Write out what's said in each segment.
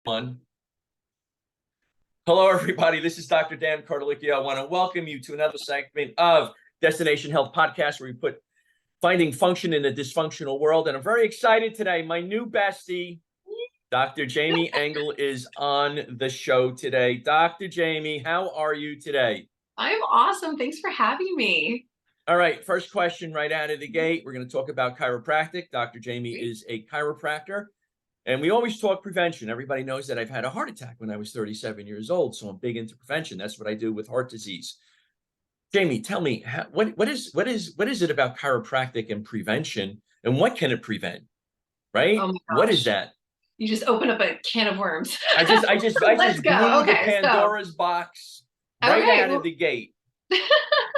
One. Hello, everybody. This is Dr. Dan Cardellichio. I want to welcome you to another segment of Destination Health Podcast, where we put finding function in a dysfunctional world. And I'm very excited today. My new bestie, Dr. Jamie Engel, is on the show today. Dr. Jamie, how are you today? I'm awesome. Thanks for having me. All right. First question right out of the gate. We're going to talk about chiropractic. Dr. Jamie is a chiropractor. And we always talk prevention. Everybody knows that I've had a heart attack when I was 37 years old. So I'm big into prevention. That's what I do with heart disease. Jamie, tell me, what is it about chiropractic and prevention, and what can it prevent? Right? Oh my What is gosh. that? You just open up a can of worms. I just Let's blew go. the Okay, Pandora's box right out of the gate.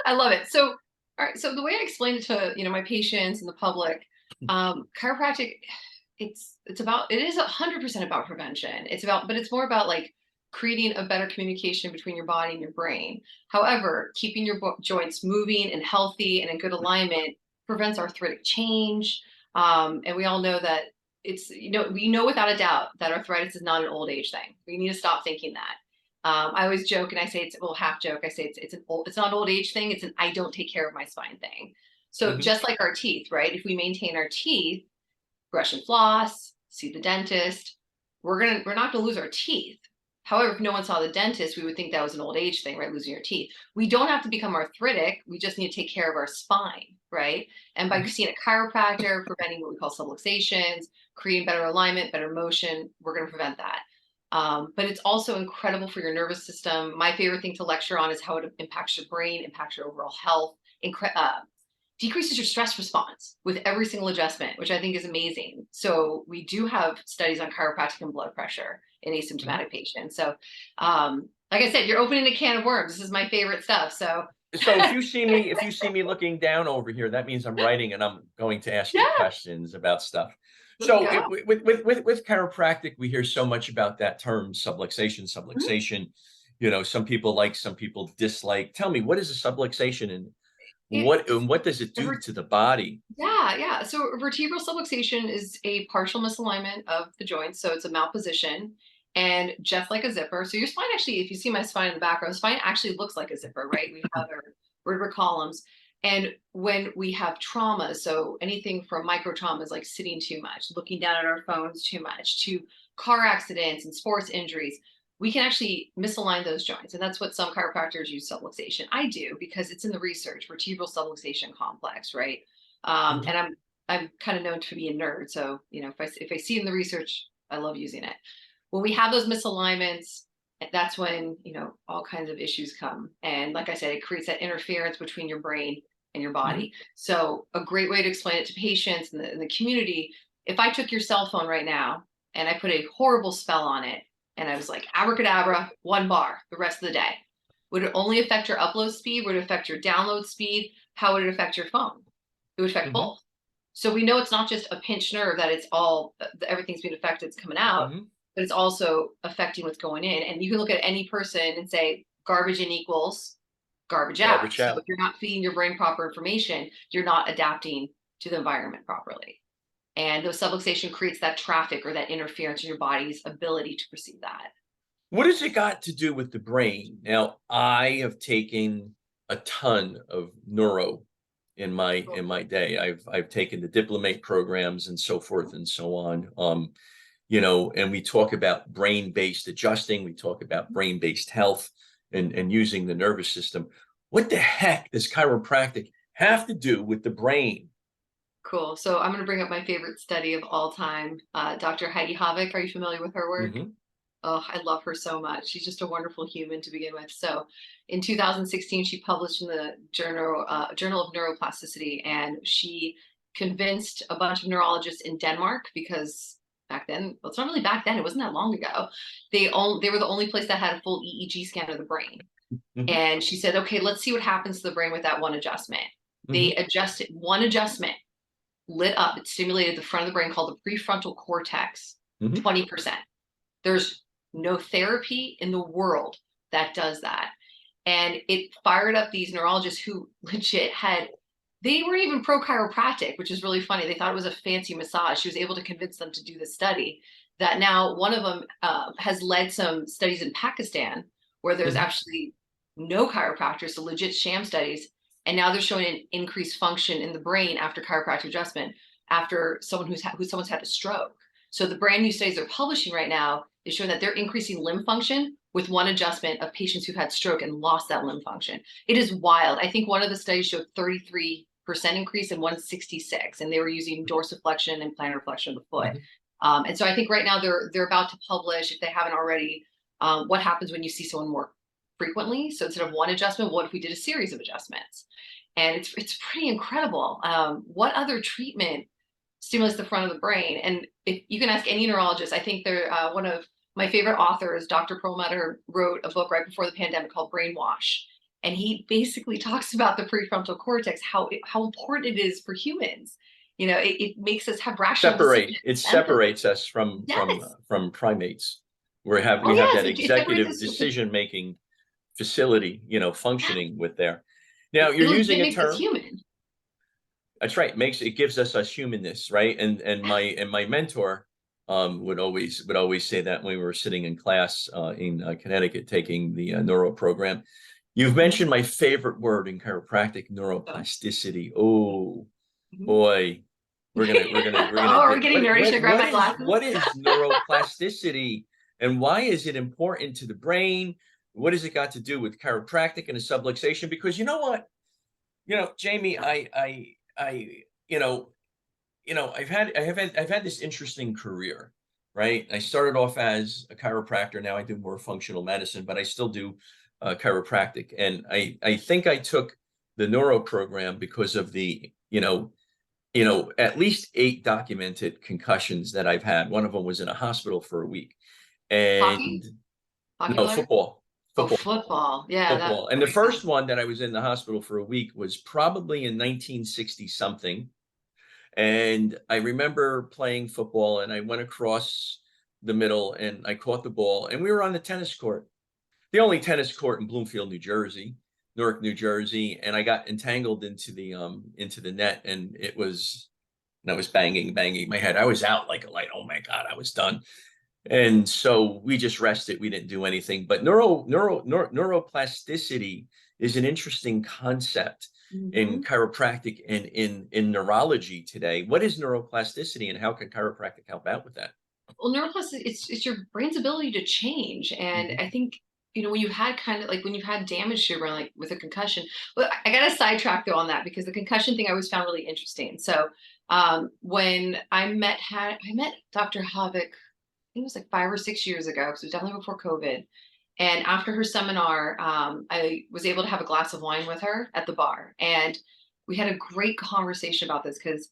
I love it. So, all right. So the way I explained it to, my patients and the public, chiropractic, it is 100% about prevention. But it's more about like creating a better communication between your body and your brain. However, keeping your joints moving and healthy and in good alignment prevents arthritic change. And we all know that we know without a doubt that arthritis is not an old age thing. We need to stop thinking that. I always joke and I say half joke. I say it's not an old age thing. It's an I don't take care of my spine thing. So just like our teeth, right? If we maintain our teeth, brush and floss, see the dentist, we're not gonna lose our teeth. However, if no one saw the dentist, we would think that was an old age thing, right? Losing your teeth. We don't have to become arthritic. We just need to take care of our spine, right? And by seeing a chiropractor, preventing what we call subluxations, creating better alignment, better motion, we're going to prevent that. But it's also incredible for your nervous system. My favorite thing to lecture on is how it impacts your brain, impacts your overall health, decreases your stress response with every single adjustment, which I think is amazing. So we do have studies on chiropractic and blood pressure in asymptomatic patients. So like I said, you're opening a can of worms. This is my favorite stuff. So if you see me looking down over here, that means I'm writing and I'm going to ask you questions about stuff. So with chiropractic, we hear so much about that term subluxation. Some people like, some people dislike. Tell me, what is a subluxation, and what does it do to the body? Yeah. So vertebral subluxation is a partial misalignment of the joints. So it's a malposition, and just like a zipper. So your spine actually, if you see my spine in the background, spine actually looks like a zipper, right? We have our vertebral columns. And when we have traumas, so anything from micro traumas like sitting too much, looking down at our phones too much, to car accidents and sports injuries, we can actually misalign those joints. And that's what some chiropractors use subluxation. I do, because it's in the research, vertebral subluxation complex, right? And I'm kind of known to be a nerd. So, if I see it in the research, I love using it. When we have those misalignments, that's when, all kinds of issues come. And like I said, it creates that interference between your brain and your body. So a great way to explain it to patients in the community, if I took your cell phone right now and I put a horrible spell on it, and I was like, abracadabra, 1 bar the rest of the day, would it only affect your upload speed? Would it affect your download speed? How would it affect your phone? It would affect both. So we know it's not just a pinched nerve, that it's all, everything's being affected, it's coming out, but it's also affecting what's going in. And you can look at any person and say garbage in equals garbage out. So if you're not feeding your brain proper information, you're not adapting to the environment properly. And the subluxation creates that traffic or that interference in your body's ability to perceive that. What has it got to do with the brain? Now, I have taken a ton of neuro in my day. I've taken the diplomate programs and so forth and so on. And we talk about brain-based adjusting. We talk about brain-based health and using the nervous system. What the heck does chiropractic have to do with the brain? Cool. So I'm going to bring up my favorite study of all time, Dr. Heidi Havik. Are you familiar with her work? Oh, I love her so much. She's just a wonderful human to begin with. So in 2016, she published in the Journal of Neuroplasticity, and she convinced a bunch of neurologists in Denmark, because back then, well, it's not really back then, it wasn't that long ago, they were the only place that had a full EEG scan of the brain. And she said, okay, let's see what happens to the brain with that one adjustment. They adjusted one adjustment, lit up, it stimulated the front of the brain called the prefrontal cortex, 20%. There's no therapy in the world that does that. And it fired up these neurologists who legit they weren't even pro chiropractic, which is really funny. They thought it was a fancy massage. She was able to convince them to do the study. that now one of them has led some studies in Pakistan where there's Mhm. actually no chiropractors, so legit sham studies. And now they're showing an increased function in the brain after chiropractic adjustment, after someone someone's had a stroke. So the brand new studies they're publishing right now is showing that they're increasing limb function with one adjustment of patients who've had stroke and lost that limb function. It is wild. I think one of the studies showed 33% increase and 166, and they were using dorsiflexion and plantar flexion of the foot. Mhm. And so I think right now they're about to publish, if they haven't already, what happens when you see someone more frequently. So instead of one adjustment, what if we did a series of adjustments? And it's pretty incredible. What other treatment stimulates the front of the brain? And if you can ask any neurologist, I think they're one of my favorite authors, Dr. Perlmutter, wrote a book right before the pandemic called Brainwash. And he basically talks about the prefrontal cortex, how important it is for humans. You know, it makes us have rational decisions, It empathy. separates us Yes. from primates. Oh We have yes, that it separates executive us. decision-making facility, Yeah, functioning with there. Now it you're legit using a makes us term. human. That's right. It gives us humanness, right? And Yeah. my mentor would always say that when we were sitting in class in Connecticut taking the neuro program. You've Mhm. mentioned my favorite word in chiropractic, So, neuroplasticity. Oh mhm. boy, we're gonna Oh, we're getting nerdy. Should I grab my what glasses? is neuroplasticity and why is it important to the brain? What has it got to do with chiropractic and a subluxation? Because you know what, Jamie, I I've had this interesting career, right? I started off as a chiropractor. Now I do more functional medicine, but I still do chiropractic. And I think I took the neuro program because of the at least 8 documented concussions that I've had. One of them was in a hospital for a week, and Hockey? Hockey no, player? football, Oh, football, football. Yeah, football. And that the makes first sense. one that I was in the hospital for a week was probably in 1960 something. And I remember playing football and I went across the middle and I caught the ball and we were on the tennis court, the only tennis court in Bloomfield, New Jersey, Newark, New Jersey. And I got entangled into the net and I was banging my head. I was out like a light. Oh my God, I was done. And so we just rested. We didn't do anything. But neuroplasticity is an interesting concept in Mhm. chiropractic and in neurology today. What is neuroplasticity and how can chiropractic help out with that? Well, neuroplasticity, it's your brain's ability to change. And Mhm. I think, when you had kind of like when you've had damage to your brain, like with a concussion. But I got to sidetrack though on that because the concussion thing I always found really interesting. So when I met Dr. Havik, I think it was like 5 or 6 years ago, because it was definitely before COVID. And after her seminar, I was able to have a glass of wine with her at the bar. And we had a great conversation about this because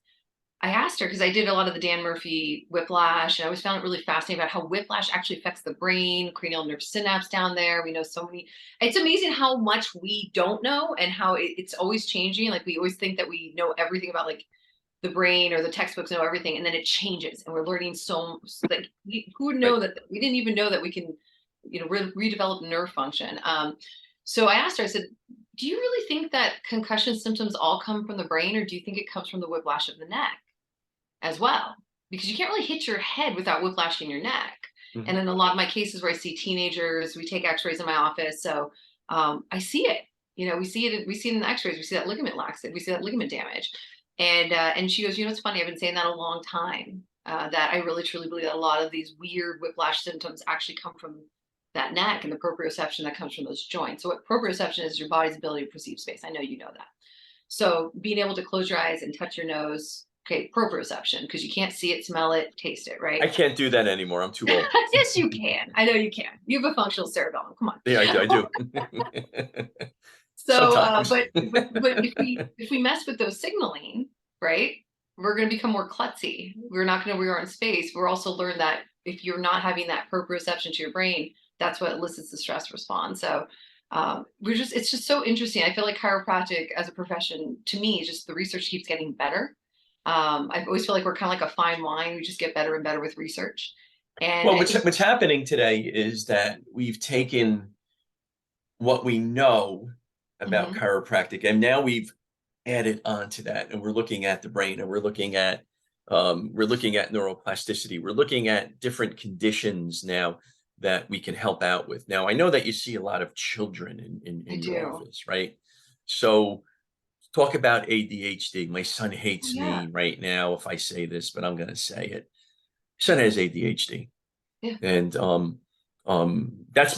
I asked her, because I did a lot of the Dan Murphy whiplash, and I always found it really fascinating about how whiplash actually affects the brain, cranial nerve synapse down there. We know so many. It's amazing how much we don't know and how it's always changing. Like we always think that we know everything about like the brain or the textbooks know everything, and then it changes, and we're learning like who would Right. know that we didn't even know that we can, redevelop nerve function. So I asked her, I said, do you really think that concussion symptoms all come from the brain, or do you think it comes from the whiplash of the neck as well? Because you can't really hit your head without whiplashing your neck. And Mhm. in a lot of my cases where I see teenagers, we take x-rays in my office. So I see it. We see it in the x-rays. We see that ligament laxity. We see that ligament damage. And she goes, it's funny. I've been saying that a long time, that I really truly believe that a lot of these weird whiplash symptoms actually come from that neck and the proprioception that comes from those joints. So what proprioception is your body's ability to perceive space. I know you know that. So being able to close your eyes and touch your nose, okay, proprioception, because you can't see it, smell it, taste it, I right? can't do that anymore. I'm too old. Yes, you can. I know you can. You have a functional cerebellum. Come on. Yeah, I do. So, Sometimes. but if we mess with those signaling, right, we're going to become more klutzy. We're not going to. We are in space. We're also learned that if you're not having that proprioception to your brain, that's what elicits the stress response. So, it's just so interesting. I feel like chiropractic as a profession, to me, just the research keeps getting better. I always feel like we're kind of like a fine wine. We just get better and better with research. And Well, I think, what's happening today is that we've taken what we know about mhm, chiropractic and now we've added on to that and we're looking at the brain and we're looking at We're looking at neuroplasticity. We're looking at different conditions now that we can help out with. Now, I know that you see a lot of children I in your do. office, right? So talk about ADHD. My son Oh, hates yeah. me right now if I say this, but I'm going to say it. Son has ADHD, Yeah. and that's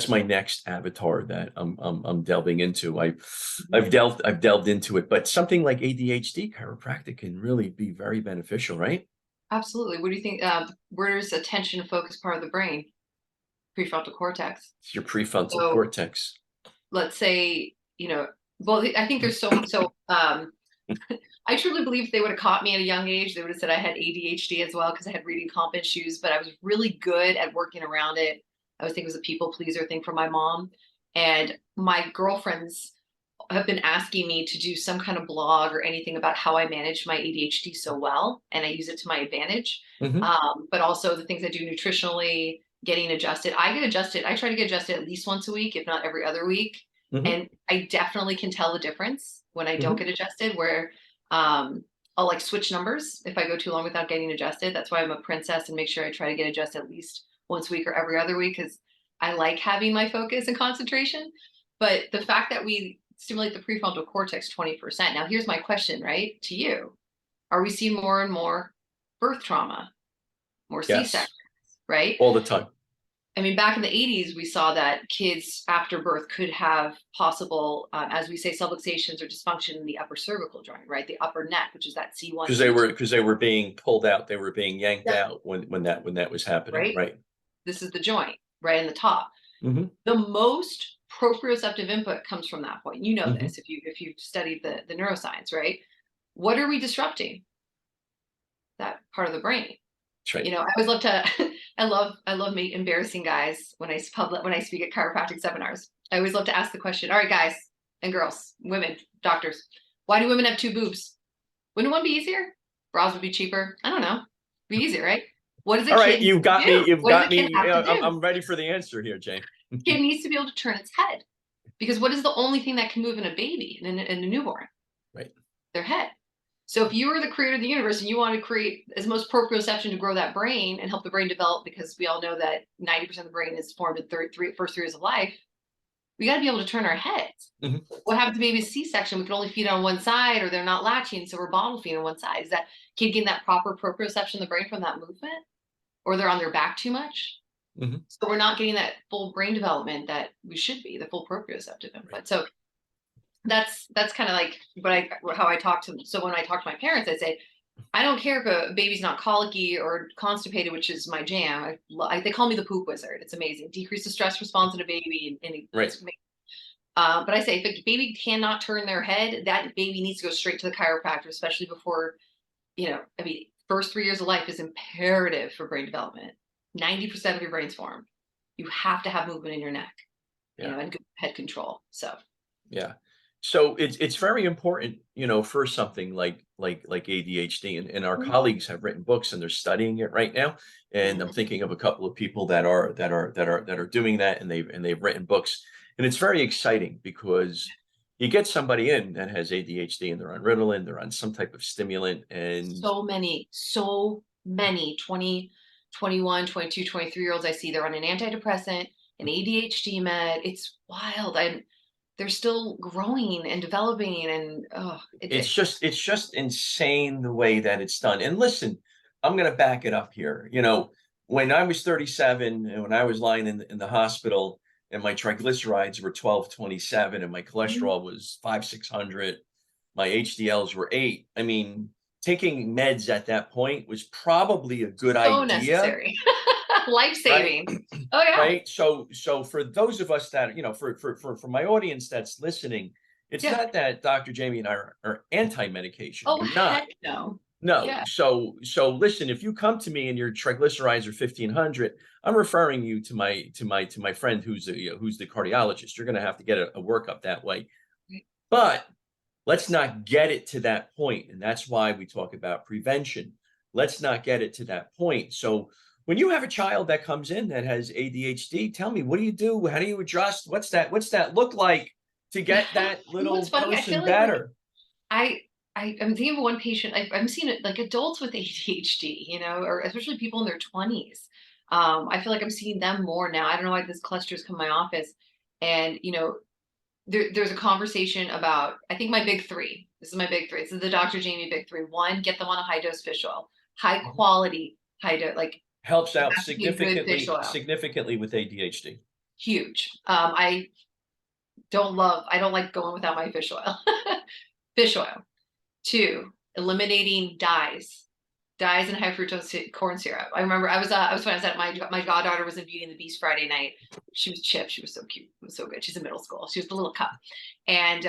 my next avatar that I'm delving into. I've delved into it, but something like ADHD chiropractic can really be very beneficial, right? Absolutely. What do you think? Where's attention and focus part of the brain? Prefrontal cortex. It's your prefrontal So cortex. let's say, well, I think there's so I truly believe if they would have caught me at a young age, they would have said I had ADHD as well because I had reading comp issues, but I was really good at working around it. I always think it was a people pleaser thing for my mom. And my girlfriends have been asking me to do some kind of blog or anything about how I manage my ADHD so well, and I use it to my advantage. Hmm. But also the things I do nutritionally, getting adjusted. I get adjusted. I try to get adjusted at least once a week, if not every other week. Hmm. And I definitely can tell the difference when I don't Hmm. get adjusted, where I'll like switch numbers if I go too long without getting adjusted. That's why I'm a princess and make sure I try to get adjusted at least once a week or every other week because I like having my focus and concentration. But the fact that we stimulate the prefrontal cortex 20%. Now, here's my question, right, to you. Are we seeing more and more birth trauma, more Yes, C-sections, right? all the time. I mean, back in the 80s, we saw that kids after birth could have possible, as we say, subluxations or dysfunction in the upper cervical joint, right? The upper neck, which is that C1, C2. Because they were being pulled out, they were being yanked Yep. out when that was happening, Right? right? This is the joint, right in the top. Hmm. The most proprioceptive input comes from that point. You know Hmm. this if you've studied the neuroscience, right? What are we disrupting? That part of the brain. That's right. I always love to I love meet embarrassing guys when I speak at chiropractic seminars. I always love to ask the question, all right, guys and girls, women, doctors, why do women have two boobs? Wouldn't one be easier? Bras would be cheaper. I don't know. Be easier, right? What does a All right, kid need to do? you've What does got a kid me. have to do? I'm ready for the answer here, Jane. Kid needs to be able to turn its head. Because what is the only thing that can move in a baby and in a newborn? Right. Their head. So if you were the creator of the universe and you want to create as most proprioception to grow that brain and help the brain develop, because we all know that 90% of the brain is formed in first 3 years of life, we got to be able to turn our heads. Hmm. What happens to baby's C-section? We can only feed on one side, or they're not latching, so we're bottle feeding on one side. Is that kid getting that proper proprioception in the brain from that movement? Or they're on their back too much? Hmm. So we're not getting that full brain development that we should be, the full proprioceptive input. Right. So that's kind of like how I talk to them. So when I talk to my parents, I say, I don't care if a baby's not colicky or constipated, which is my jam. They call me the poop wizard. It's amazing. Decrease the stress response in a baby, Right. but I say if a baby cannot turn their head, that baby needs to go straight to the chiropractor, especially before, I mean, first 3 years of life is imperative for brain development. 90% of your brain's formed. You have to have movement in your neck, Yeah. and good head control. So Yeah. So it's very important, for something like ADHD, and our mhm, colleagues have written books and they're studying it right now. And I'm mhm. thinking of a couple of people that are doing that, and they've written books. And it's very exciting because you get somebody in that has ADHD and they're on Ritalin, they're on some type of stimulant, and So many 20, 21, 22, 23-year-olds I see, they're on an antidepressant, an ADHD med. It's wild. And they're still growing and developing. And it's just insane the way that it's done. And listen, I'm going to back it up here. When I was 37 and when I was lying in the hospital and my triglycerides were 1227 and my Mhm. cholesterol was 5 600, my HDLs were 8. I mean, taking meds at that point was probably a good So idea, necessary. Life right? saving. Oh, yeah. Right. So for those of us that, for my audience that's listening, it's Yeah. not that Dr. Jamie and I are anti-medication. Oh, We're not. heck no. No. Yeah. So listen, if you come to me and your triglycerides are 1500, I'm referring you to my friend who's the cardiologist. You're going to have to get a workup that way. Right. But let's not get it to that point. And that's why we talk about prevention. Let's not get it to that point. So when you have a child that comes in that has ADHD, tell me, what do you do? How do you adjust? What's that look like to get that You know what's little funny? I feel person like better? I I'm thinking of one patient. I'm seeing it like adults with ADHD, or especially people in their 20s. I feel like I'm seeing them more now. I don't know why this clusters come to my office, and there's a conversation about, I think, my big three. This is my big three. This is the Dr. Jamie big three. One, get them on a high dose fish oil, high Mhm. quality high dose. Like Helps it out has to be a good fish oil. significantly with ADHD. Huge. I don't like going without my fish oil. Fish oil. Two, eliminating dyes and high fructose corn syrup. I remember I was when I was at my goddaughter was in Beauty and the Beast Friday night. She was Chip. She was so cute. It was so good. She's in middle school. She was the little cup, and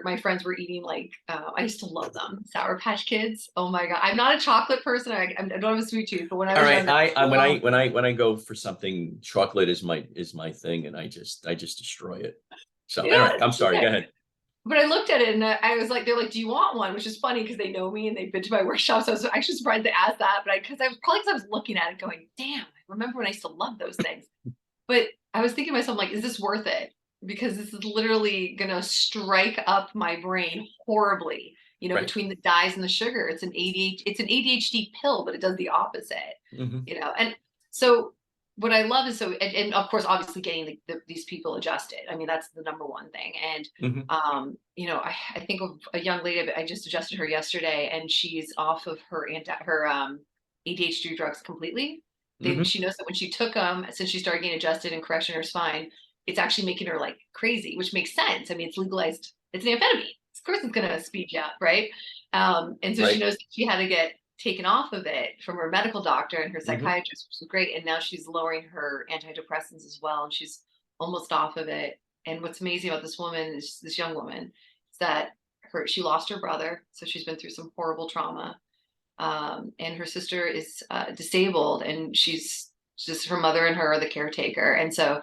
my friends were eating like I used to love them, Sour Patch Kids. Oh my god, I'm not a chocolate person. I don't have a sweet tooth, but when I All was right, younger, I I loved them. when I go for something, chocolate is my thing, and I just destroy it. So anyway, I'm It's sorry. Go okay. ahead. But I looked at it and I was like, they're like, do you want one? Which is funny because they know me and they've been to my workshop. So I was actually surprised they asked that. But because I was probably because I was looking at it going, damn, I remember when I used to love those things. But I was thinking to myself, like, is this worth it? Because this is literally going to strike up my brain horribly, Right. between the dyes and the sugar. It's an ADHD pill, but it does the opposite, Hmm. And so what I love is and of course, obviously getting these people adjusted. I mean, that's the number one thing. And, Hmm. I think of a young lady, I just adjusted her yesterday and she's off of her ADHD drugs completely. Hmm. She knows that when she took them, since she started getting adjusted and correction her spine, it's actually making her like crazy, which makes sense. I mean, it's legalized. It's an amphetamine. Of course, it's going to speed you up, right? And so she Right. knows that she had to get taken off of it from her medical doctor and her Hmm. psychiatrist, which is great. And now she's lowering her antidepressants as well, and she's almost off of it. And what's amazing about this woman, this young woman, is that she lost her brother, so she's been through some horrible trauma, and her sister is disabled, and she's just her mother and her are the caretaker, and so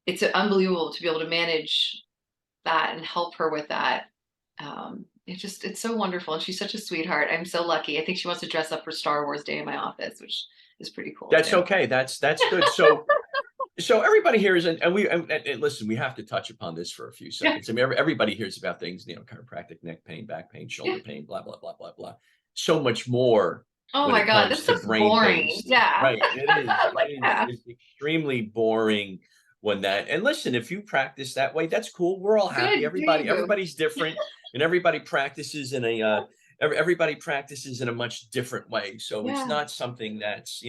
it's unbelievable to be able to manage that and help her with that. It's so wonderful, and she's such a sweetheart. I'm so lucky. I think she wants to dress up for Star Wars Day in my office, which is pretty cool That's too. okay. That's good. So everybody here is, and listen, we have to touch upon this for a few Yeah, seconds. I mean, everybody hears about things, chiropractic, neck pain, back pain, yeah. shoulder pain, blah blah blah blah blah. So much more Oh when my it god, comes this to stuff's brain boring. things, Yeah. right? It is. It Like, is. yeah, It's extremely boring when that. And listen, if you practice that way, that's cool. We're all happy. good. There you go. Everybody's different, and everybody practices in a everybody practices in a much different way. So it's Yeah. not something that's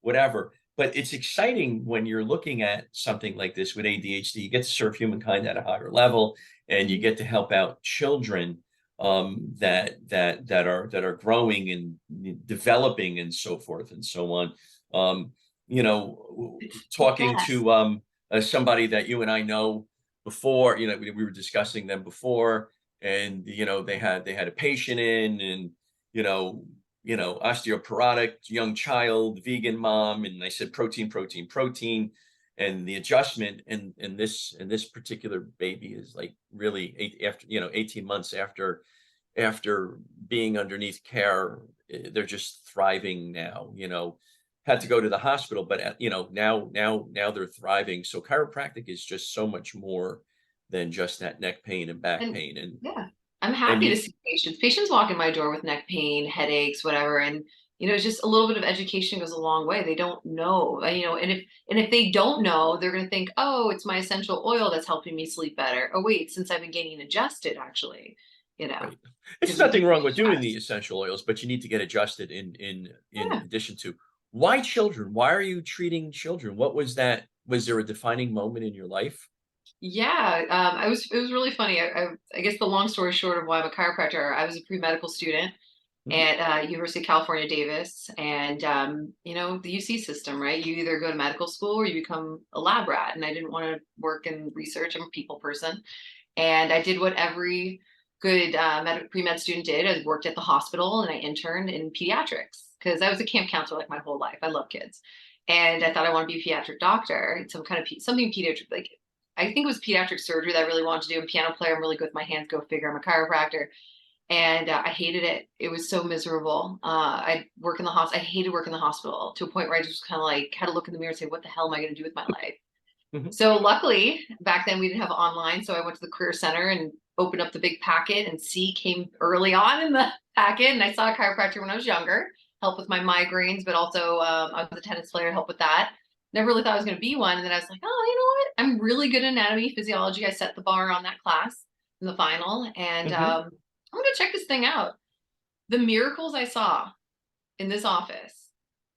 whatever. But it's exciting when you're looking at something like this with ADHD. You get to serve humankind at a higher level, and you Mhm. get to help out children that are growing and developing and so forth and so on. Um, It's the talking best. to somebody that you and I know before, we were discussing them before, and they had a patient in, and you know osteoporotic young child, vegan mom, and I said protein, protein, protein, and the adjustment, and this particular baby is like really 18 months after being underneath care, they're just thriving now. Had to go to the hospital, but now they're thriving. So chiropractic is just so much more than just that neck pain and back And pain, yeah, I'm and happy to you see patients. Patients walk in my door with neck pain, headaches, whatever, and it's just a little bit of education goes a long way. They don't know, and if they don't know, they're going to think, oh, it's my essential oil that's helping me sleep better. Oh wait, since I've been getting adjusted, actually, right. It's because of nothing wrong decreased with doing the stress. essential oils, but you need to get adjusted in Yeah. addition to why children? Why are you treating children? What was that? Was there a defining moment in your life? Yeah, it was really funny. I guess the long story short of why I'm a chiropractor, I was a pre-medical student Mhm. at University of California, Davis, and the UC system, right? You either go to medical school or you become a lab rat. And I didn't want to work in research. I'm a people person, and I did what every good pre-med student did. I worked at the hospital and I interned in pediatrics because I was a camp counselor like my whole life. I love kids, and I thought I want to be a pediatric doctor, some kind of something pediatric, like I think it was pediatric surgery that I really wanted to do. I'm a piano player. I'm really good with my hands. Go figure. I'm a chiropractor, and I hated it. It was so miserable. I work in the hospital. I hated working in the hospital to a point where I just kind of like had to look in the mirror and say, "What the hell am I going to do with my life?" Mhm. So luckily back then we didn't have online. So I went to the career center and opened up the big packet, and C came early on in the packet. And I saw a chiropractor when I was younger, help with my migraines, but also I was a tennis player, help with that. Never really thought I was going to be one. And then I was like, oh, you know what? I'm really good at anatomy, physiology. I set the bar on that class in the final, and Mhm. I'm going to check this thing out. The miracles I saw in this office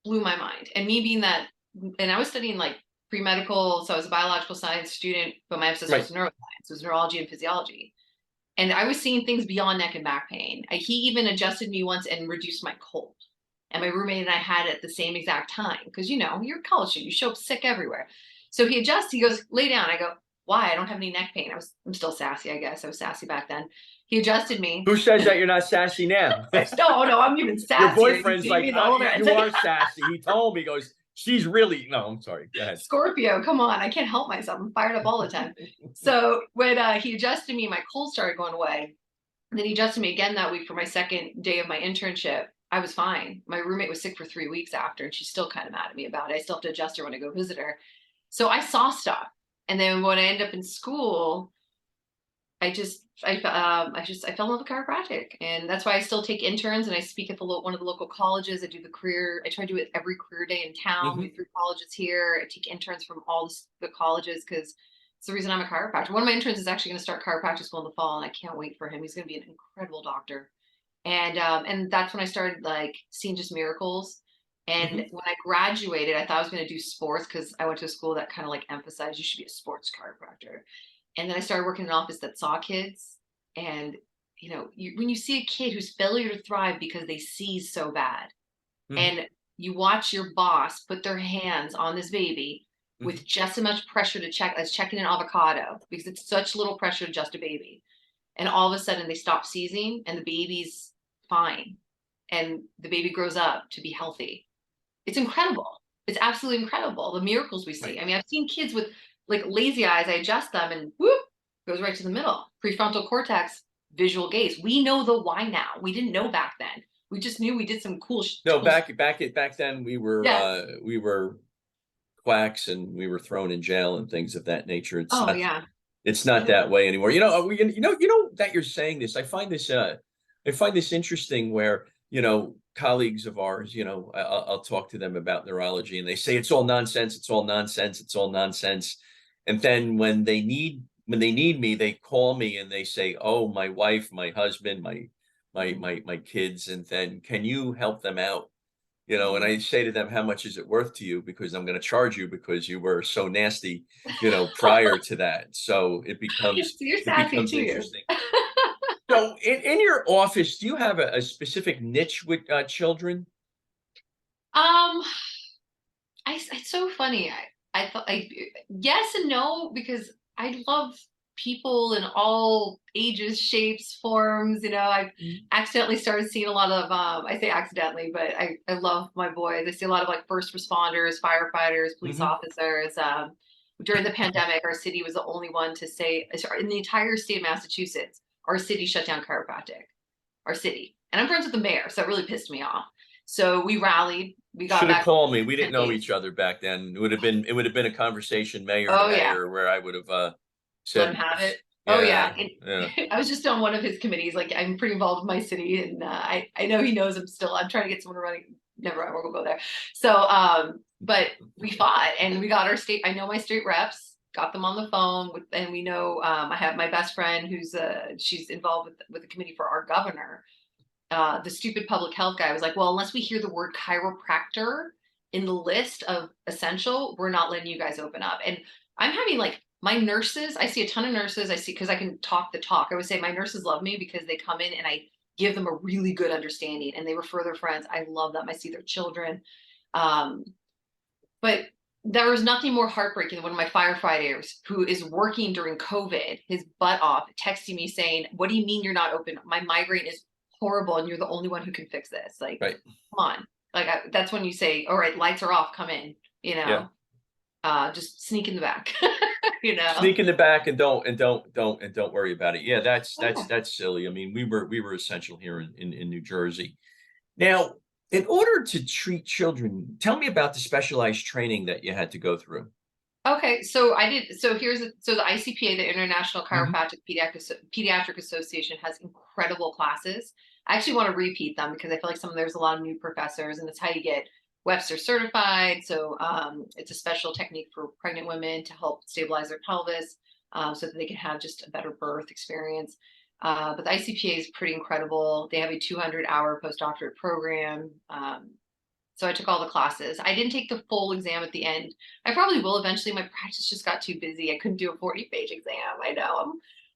blew my mind. And me being that, and I was studying like pre-medical, so I was a biological science student, but my emphasis Right. was neuroscience, it was neurology and physiology. And I was seeing things beyond neck and back pain. He even adjusted me once and reduced my cold. And my roommate and I had it at the same exact time because, you know, you're a college student, you show up sick everywhere. So he adjusts, he goes, lay down. I go, why? I don't have any neck pain. I'm still sassy, I guess. I was sassy back then. He adjusted me. Who says that you're not sassy now? No, I'm even Your sassier. You boyfriend's see like, me the older. It's you like, are sassy. He told me, he goes, she's really, no, I'm sorry. Go ahead. Scorpio, come on. I can't help myself. I'm fired up all the time. So when he adjusted me, my cold started going away. And then he adjusted me again that week for my second day of my internship. I was fine. My roommate was sick for 3 weeks after, and she's still kind of mad at me about it. I still have to adjust her when I go visit her. So I saw stuff. And then when I ended up in school, I fell in love with chiropractic, and that's why I still take interns and I speak at one of the local colleges. I do the career. I try to do it every career day in town. We Mhm. have 3 colleges here. I take interns from all the colleges because it's the reason I'm a chiropractor. One of my interns is actually going to start chiropractic school in the fall, and I can't wait for him. He's going to be an incredible doctor. And that's when I started like seeing just miracles. And Mhm. when I graduated, I thought I was going to do sports because I went to a school that kind of like emphasized you should be a sports chiropractor. And then I started working in an office that saw kids. And, you know, when you see a kid who's failure to thrive because they see so bad, Mhm. and you watch your boss put their hands on this baby Mhm. with just as much pressure to check as checking an avocado because it's such little pressure to just a baby. And all of a sudden they stop seizing and the baby's fine. And the baby grows up to be healthy. It's incredible. It's absolutely incredible. The miracles we see. Right. I mean, I've seen kids with like lazy eyes. I adjust them and whoop, goes right to the middle. Prefrontal cortex, visual gaze. We know the why now. We didn't know back then. We just knew we did some cool, No, cool stuff. back then Yeah. we were quacks and we were thrown in jail and things of that nature. Oh yeah. It's not that way anymore. You know, you know that you're saying this. I find this interesting where, you know, colleagues of ours, you know, I'll talk to them about neurology and they say it's all nonsense, it's all nonsense, it's all nonsense. And then when they need me, they call me and they say, "Oh, my wife, my husband, my kids, and then can you help them out?" You know, and Mhm. I say to them, "How much is it worth to you? Because I'm going to charge you because you were so nasty, you know, prior to that." So So you're it sassy becomes too. interesting. So in your office, do you have a specific niche with children? um, it's so funny. I thought yes and no because I love people in all ages, shapes, forms. You know, I've Mhm. accidentally started seeing a lot of I say accidentally, but I love my boys. I see a lot of like first responders, firefighters, police Mhm. officers. During the pandemic, our city was the only one to say in the entire state of Massachusetts, our city shut down chiropractic. Our city, and I'm friends with the mayor, so it really pissed me off. So we rallied. We got Should have back called me. We in didn't 10 know days. each other back then. It would have been a conversation mayor to Oh yeah, mayor where I would have let him said, have it. Oh yeah, yeah, yeah. I was just on one of his committees. Like I'm pretty involved with my city, and I know he knows I'm still. I'm trying to get someone running. Never, I won't go there. So, but we fought, and we got our state. I know my state reps. Got them on the phone, and we know I have my best friend who's she's involved with the committee for our governor. The stupid public health guy was like, well, unless we hear the word chiropractor in the list of essential, we're not letting you guys open up. And I'm having like my nurses, I see a ton of nurses. I see because I can talk the talk. I would say my nurses love me because they come in and I give them a really good understanding and they refer their friends. I love them. I see their children. Um, but there was nothing more heartbreaking than one of my firefighters who is working during COVID, his butt off, texting me saying, what do you mean you're not open? My migraine is horrible and you're the only one who can fix this. Like, Right. come on. Like, that's when you say, all right, lights are off, come in, you Yeah. know, just sneak in the back, you know? Sneak in the back and don't worry about it. Yeah, Oh, yeah. that's silly. I mean, we were essential here in New Jersey. Now, in order to treat children, tell me about the specialized training that you had to go through. Okay, so so the ICPA, the International Mhm. Chiropractic Pediatric Association, has incredible classes. I actually want to repeat them because I feel like there's a lot of new professors, and it's how you get Webster certified. So it's a special technique for pregnant women to help stabilize their pelvis, so that they can have just a better birth experience. But the ICPA is pretty incredible. They have a 200-hour postdoctorate program. So I took all the classes. I didn't take the full exam at the end. I probably will eventually. My practice just got too busy. I couldn't do a 40-page exam. I know.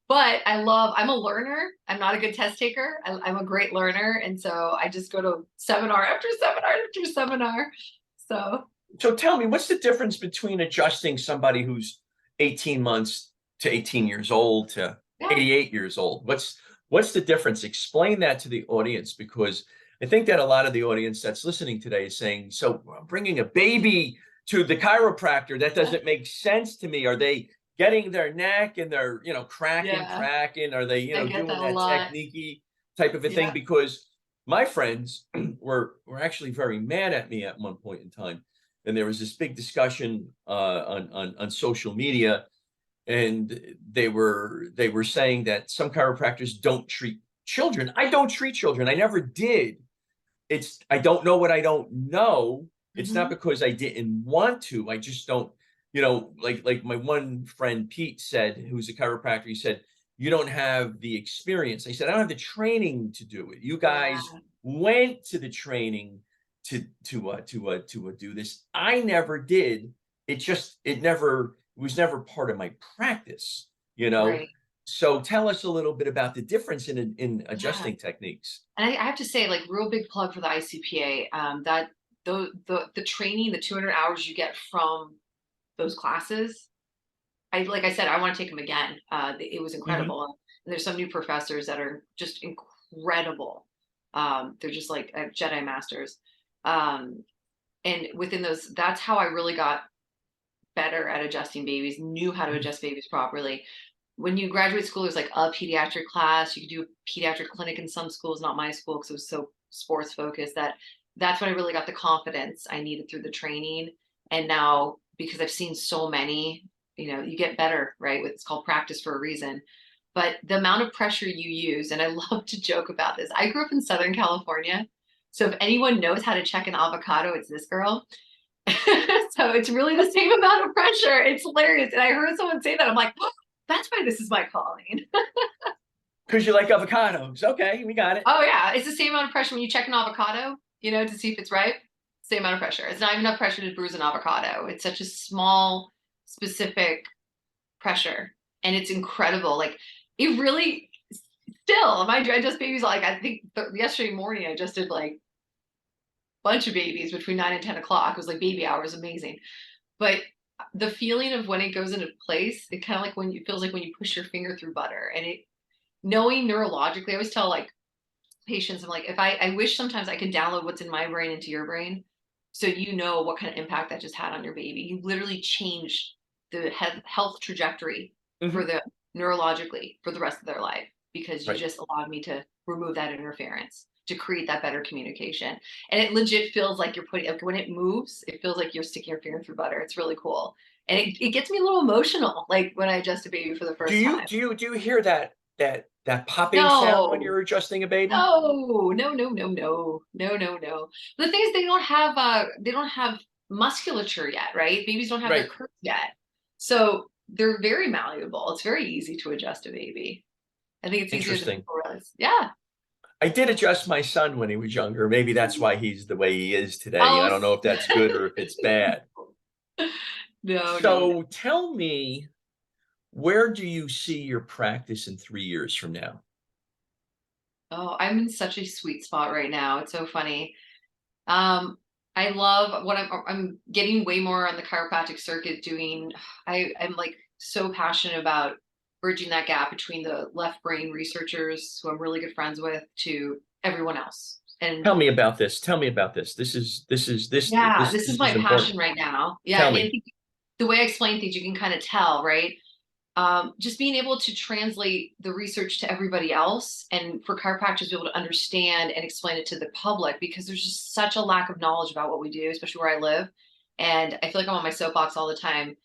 But I'm a learner. I'm not a good test taker. I'm a great learner. And so I just go to seminar after seminar after seminar. So, So tell me, what's the difference between adjusting somebody who's 18 months to 18 years old to yeah. 88 years old? What's the difference? Explain that to the audience, because I think that a lot of the audience that's listening today is saying, so I'm bringing a baby to the chiropractor. That doesn't make sense to me. Are they getting their neck and they're, Yeah. cracking? Are they, I get doing that a that lot. technique type of a thing? Yeah. Because my friends were actually very mad at me at one point in time, and there was this big discussion on social media, and they were saying that some chiropractors don't treat children. I don't treat children. I never did. It's I don't know what I don't know. It's not Hmm. because I didn't want to. I just don't, like my one friend Pete said, who's a chiropractor, he said, you don't have the experience. I said, I don't have the training to do it. You Yeah. guys went to the training to do this. I never did. It was never part of my practice, you know. Right. So tell us a little bit about the difference in Yeah. adjusting techniques. And I have to say, like, real big plug for the ICPA. That the training, the 200 hours you get from those classes, like I said, I want to take them again. It was Mhm. incredible, and there's some new professors that are just incredible. They're just like Jedi masters. Um, and within those, that's how I really got better at adjusting babies. Knew how to Mhm. adjust babies properly. When you graduate school, there's like a pediatric class. You could do a pediatric clinic in some schools, not my school because it was so sports focused. That's when I really got the confidence I needed through the training. And now, because I've seen so many, you get better, right? It's called practice for a reason. But the amount of pressure you use, and I love to joke about this. I grew up in Southern California. So if anyone knows how to check an avocado, it's this girl. So it's really the same amount of pressure. It's hilarious. And I heard someone say that. I'm like, oh, that's why this is my calling. 'Cause you like avocados. Okay, we got it. Oh yeah, it's the same amount of pressure when you check an avocado, to see if it's ripe. Same amount of pressure. It's not even enough pressure to bruise an avocado. It's such a small, specific pressure, and it's incredible. Like it really still. My I just babies like I think yesterday morning I just did like a bunch of babies between 9 and 10 o'clock. It was like baby hours, amazing. But the feeling of when it goes into place, it kind of like when you feels like when you push your finger through butter, and it knowing neurologically. I always tell like patients, I'm like, if I wish sometimes I could download what's in my brain into your brain, so you know what kind of impact that just had on your baby. You literally change the health trajectory for Mhm. the neurologically for the rest of their life because you Right. just allowed me to remove that interference to create that better communication. And it legit feels like you're putting like when it moves, it feels like you're sticking your finger through butter. It's really cool. And it gets me a little emotional, like when I adjust a baby for the Do first you time. do you do you hear that popping sound when No, you're adjusting a baby? no, no, no, no, no, no, no, no. The thing is, they don't have musculature yet, right? Babies don't have their Right. curves yet, so they're very malleable. It's very easy to adjust a baby. I think it's easier than Interesting. people realize. Yeah. I did adjust my son when he was younger. Maybe that's why he's the way he is today. I Oh, don't know if that's good or if it's bad. no, no, no. So tell me, where do you see your practice in 3 years from now? Oh, I'm in such a sweet spot right now. It's so funny. Um, I love what I'm getting way more on the chiropractic circuit doing. I'm like so passionate about bridging that gap between the left brain researchers who I'm really good friends with to everyone else. And Tell me about this. Tell me about this. yeah, this is This my is important. passion right now. Yeah, Tell and I me. think the way I explain things, you can kind of tell, right? Just being able to translate the research to everybody else and for chiropractors to be able to understand and explain it to the public because there's just such a lack of knowledge about what we do, especially where I live. And I feel like I'm on my soapbox all the time.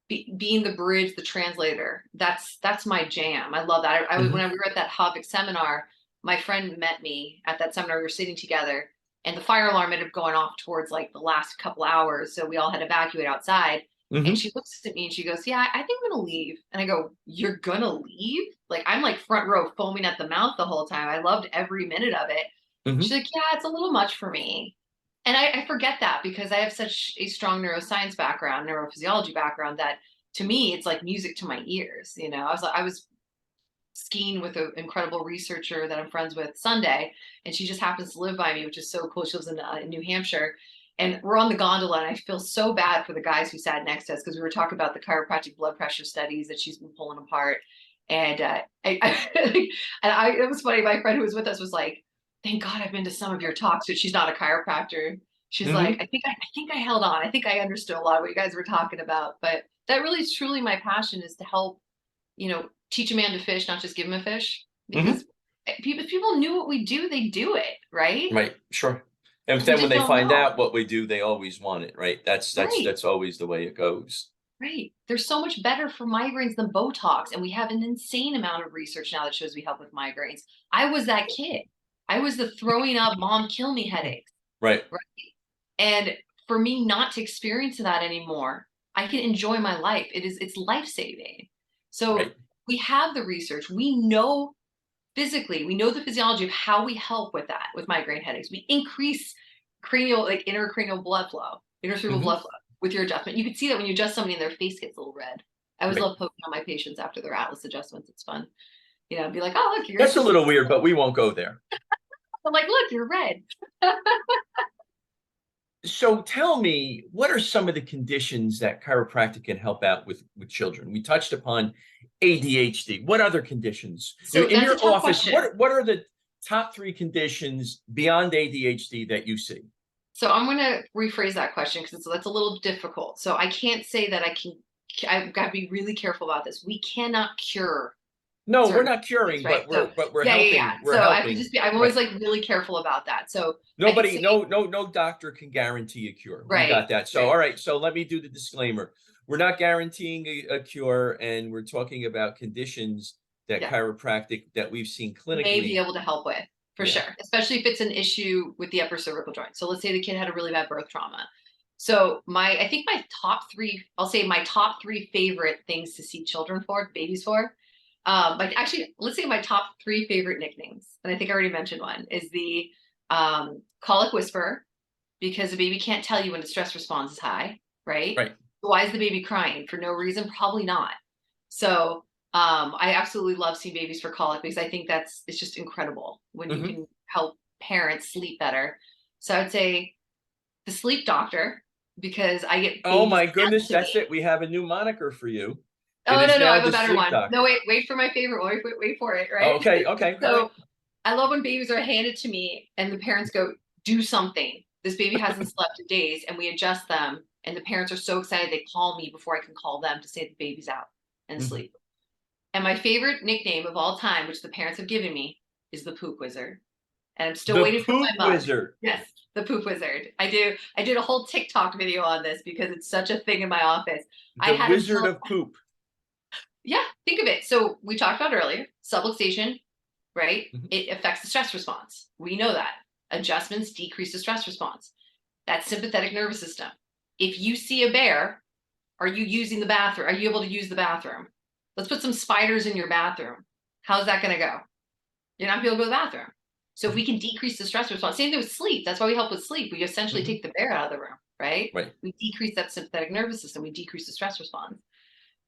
being the bridge, the translator. That's my jam. I love that. When we were at that Havik seminar, my friend met me at that seminar. We were sitting together, and the fire alarm ended up going off towards like the last couple hours, so we all had to evacuate outside. And she looks at me and she goes, "Yeah, I think I'm gonna leave." And I go, "You're gonna leave?" Like, I'm like front row foaming at the mouth the whole time. I loved every minute of it. She's like, "Yeah, it's a little much for me." And I forget that because I have such a strong neuroscience background, neurophysiology background, that to me, it's like music to my ears. You know, I was skiing with an incredible researcher that I'm friends with Sunday, and she just happens to live by me, which is so cool. She lives in New Hampshire, and we're on the gondola, and I feel so bad for the guys who sat next to us because we were talking about the chiropractic blood pressure studies that she's been pulling apart. And it was funny. My friend who was with us was like, "Thank God I've been to some of your talks," but she's not a chiropractor. She's like, I think I held on. I think I understood a lot of what you guys were talking about. But that really is truly my passion, is to help, teach a man to fish, not just give him a fish. Because if people knew what we do, they do it, right? Right. Sure. And We then when just they don't find know. out what we do, they always want it, right? That's Right. always the way it goes. Right. They're so much better for migraines than Botox. And we have an insane amount of research now that shows we help with migraines. I was that kid. I was the throwing up, mom, kill me headaches. Right. Right. And for me not to experience that anymore, I can enjoy my life. It's life-saving. So Right. we have the research. We know physically, we know the physiology of how we help with that, with migraine headaches. We increase intracranial blood flow, intercerebral blood flow with your adjustment. You can see that when you adjust somebody and their face gets a little red. I always Right. love poking on my patients after their Atlas adjustments. It's fun. Be like, "Oh, look, That's a little weird, but we won't go there. I'm like, "Look, you're red." So tell me, what are some of the conditions that chiropractic can help out with children? We touched upon ADHD. What other conditions? So In that's a your tough office, question. what are the top 3 conditions beyond ADHD that you see? So I'm going to rephrase that question because that's a little difficult. So I can't say that I've got to be really careful about this. We cannot cure No, we're certain not things, curing, right? but So we're yeah, yeah, yeah. helping. We're So I have to helping. just I'm always Right. like really careful about that. So I could Nobody, say, no doctor can guarantee a cure. We right, got that. So, right. all right. So let me do the disclaimer. We're not guaranteeing a cure, and we're talking about conditions that Yeah. chiropractic that we've seen May be clinically. able to help with, for Yeah. sure, especially if it's an issue with the upper cervical joint. So let's say the kid had a really bad birth trauma. So I think my top three, I'll say my top three favorite things to see children for, babies for. Like actually, let's say my top three favorite nicknames, and I think I already mentioned one, is the colic whisperer, because the baby can't tell you when the stress response is high, right? Right. Why is the baby crying? For no reason? Probably not. So I absolutely love seeing babies for colic because I think it's just incredible when you can help parents sleep better. So I would say the sleep doctor, because I get Oh babies my sent goodness, to that's me. it. We have a new moniker for you. It Oh is no, I now have a the better sleep one. No, doctor. wait for my favorite one. Wait for it, Oh, right? okay, okay, all right. So I love when babies are handed to me and the parents go, "Do something. This baby hasn't slept in days," and we adjust them. And the parents are so excited they call me before I can call them to say the baby's out and Mhm. asleep. And my favorite nickname of all time, which the parents have given me, is the poop wizard. And I'm still The waiting for poop my mug. wizard. Yes, the poop wizard. I did a whole TikTok video on this because it's such a thing in my office. I The had him wizard tell, of poop. yeah, think of it. So we talked about earlier, subluxation, right? Mhm. It affects the stress response. We know that. Adjustments decrease the stress response. That's sympathetic nervous system. If you see a bear, are you using the bathroom? Are you able to use the bathroom? Let's put some spiders in your bathroom. How's that going to go? You're not going to be able to go to the bathroom. So if we can decrease the stress response, same thing with sleep. That's why we help with sleep. We essentially Mhm. take the bear out of the room, right? Right. We decrease that sympathetic nervous system. We decrease the stress response.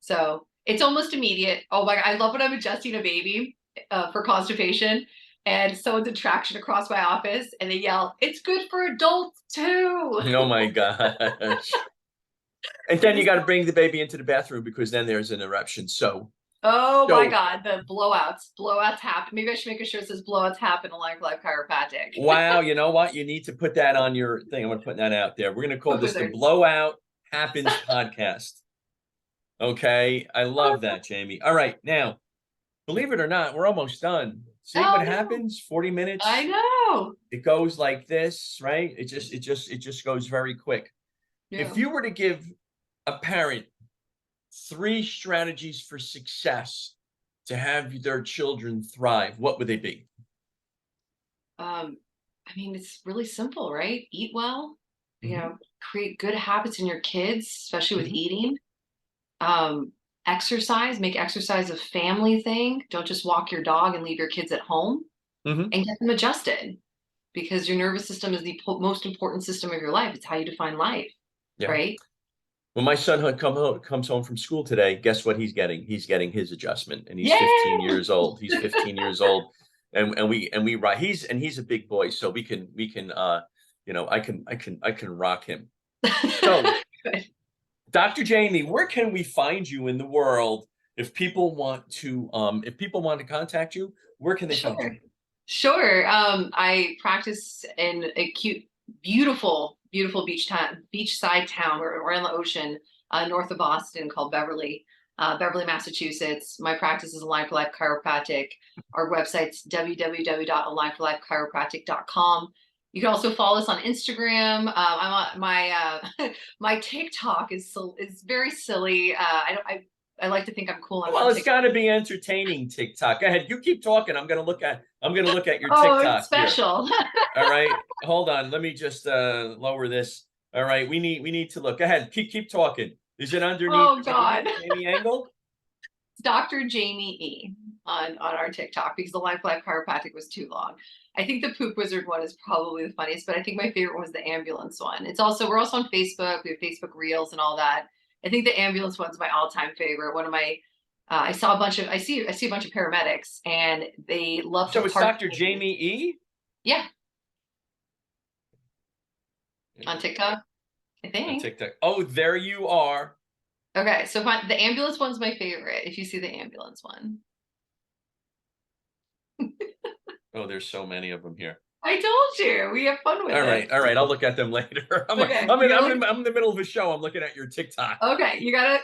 So it's almost immediate. Oh my God, I love when I'm adjusting a baby for constipation and someone's in traction across my office and they yell, "It's good for adults too." Oh my gosh. And It then you is. got to bring the baby into the bathroom because then there's an eruption. Oh my So God, the blowouts happen. Maybe I should make a shirt that says blowouts happen in Life Chiropractic. wow, you know what? You need to put that on your thing. I'm gonna put that out there. We're gonna call Poop this the wizard. Blowout Happens podcast. Okay, I love that, Jamie. All right, now, believe it or not, we're almost done. See what Oh no, happens? 40 I minutes. know. It goes like this, right? It just goes very quick. If Yeah. you were to give a parent 3 strategies for success to have their children thrive, what would they be? I mean, it's really simple, right? Eat well, Mhm, create good habits in your kids, especially with mhm, eating. Um, Exercise, make exercise a family thing. Don't just walk your dog and leave your kids at home, mhm. and get them adjusted, because your nervous system is the most important system of your life. It's how you define life, Yeah. right? When my son comes home from school today, guess what he's getting? He's getting his adjustment, and he's 15 Yeah. years old. He's 15 years old, and we ride. He's a big boy, so I can rock him. So, Good. Dr. Jamie, where can we find you in the world if people want to contact you? Where can they find you? Sure. Sure. I practice in a cute, beautiful, beautiful beachside town. We're on the ocean, north of Boston, called Beverly, Beverly, Massachusetts. My practice is Life Chiropractic. Our website's www.alignforlifechiropractic.com. You can also follow us on Instagram. I'm on my my TikTok is very silly. I like to think I'm cool Well, on it's TikTok. got to be entertaining, TikTok. Go ahead. You keep talking. I'm gonna look at your Oh, it's TikTok here. special. All right. Hold on. Let me just lower this. All right. We need to look. Go ahead. Keep talking. Is it underneath Oh God. Jamie Engel? Dr. Jamie E on our TikTok, because the Life Chiropractic was too long. I think the Poop Wizard one is probably the funniest, but I think my favorite one was the ambulance one. We're also on Facebook. We have Facebook Reels and all that. I think the ambulance one's my all-time favorite. One of my I saw a bunch of I see a bunch of paramedics, and they love to So it's park. Dr. Jamie E. Yeah, Yeah, on TikTok, I on think. TikTok. Oh, there you are. Okay, so the ambulance one's my favorite. If you see the ambulance one. Oh, there's so many of them here. I told you we have fun with All it. right, all right. I'll look at them later. I'm Okay, I'm you in gotta I'm look. in, I'm in the middle of a show. I'm looking at your TikTok. Okay, you gotta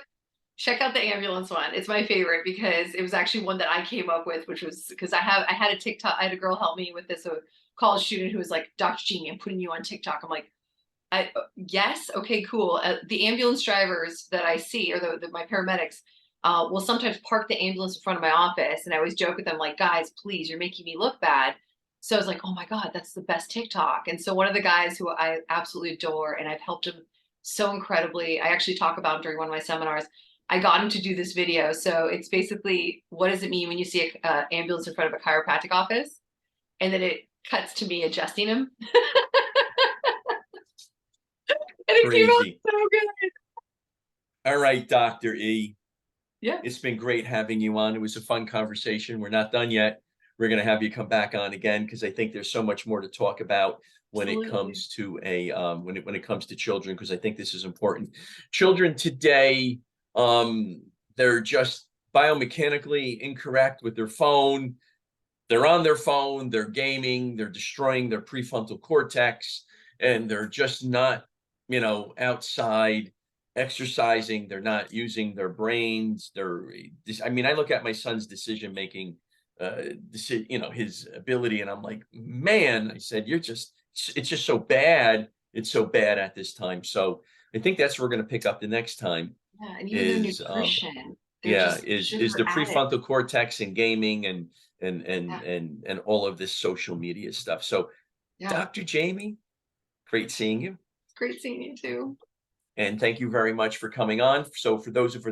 check out the ambulance one. It's my favorite because it was actually one that I came up with, which was because I had a TikTok. I had a girl help me with this, a college student who was like, "Dr. Jeannie, I'm putting you on TikTok." I'm like, yes, okay, cool. The ambulance drivers that I see, or my paramedics, will sometimes park the ambulance in front of my office, and I always joke with them like, "Guys, please, you're making me look bad." So I was like, "Oh my God, that's the best TikTok." And so one of the guys who I absolutely adore, and I've helped him so incredibly, I actually talk about him during one of my seminars. I got him to do this video. So it's basically, what does it mean when you see a ambulance in front of a chiropractic office? And then it cuts to me adjusting him. And it came out Crazy. so good. All right, Dr. E. Yeah, It's been great having you on. It was a fun conversation. We're not done yet. We're going to have you come back on again because I think there's so much more to talk about when it absolutely. comes to when it comes to children, because I think this is important. Children today, they're just biomechanically incorrect with their phone. They're on their phone, they're gaming, they're destroying their prefrontal cortex, and they're just not, outside exercising. They're not using their brains. I look at my son's decision making, his ability, and I'm like, man, I said, it's just so bad. It's so bad at this time. So I think that's what we're going to pick up the next time Yeah, and even their is nutrition, they're yeah, just is sugar the addicts. prefrontal cortex and gaming Yeah, and all of this social media stuff. So, yeah. Dr. Jamie, great seeing you, It's great seeing you too. and thank you very much for coming on. So, for those of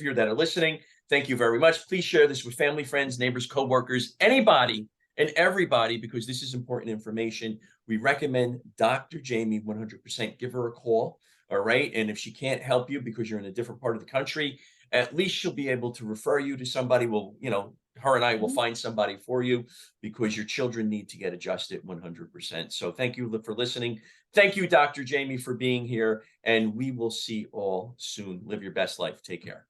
you that are listening, thank you very much. Please share this with family, friends, neighbors, coworkers, anybody and everybody, because this is important information. We recommend Dr. Jamie 100%. Give her a call. All right. And if she can't help you because you're in a different part of the country, at least she'll be able to refer you to somebody. Her and I will Mhm. find somebody for you because your children need to get adjusted 100%. So thank you for listening. Thank you, Dr. Jamie, for being here. And we will see all soon. Live your best life. Take care.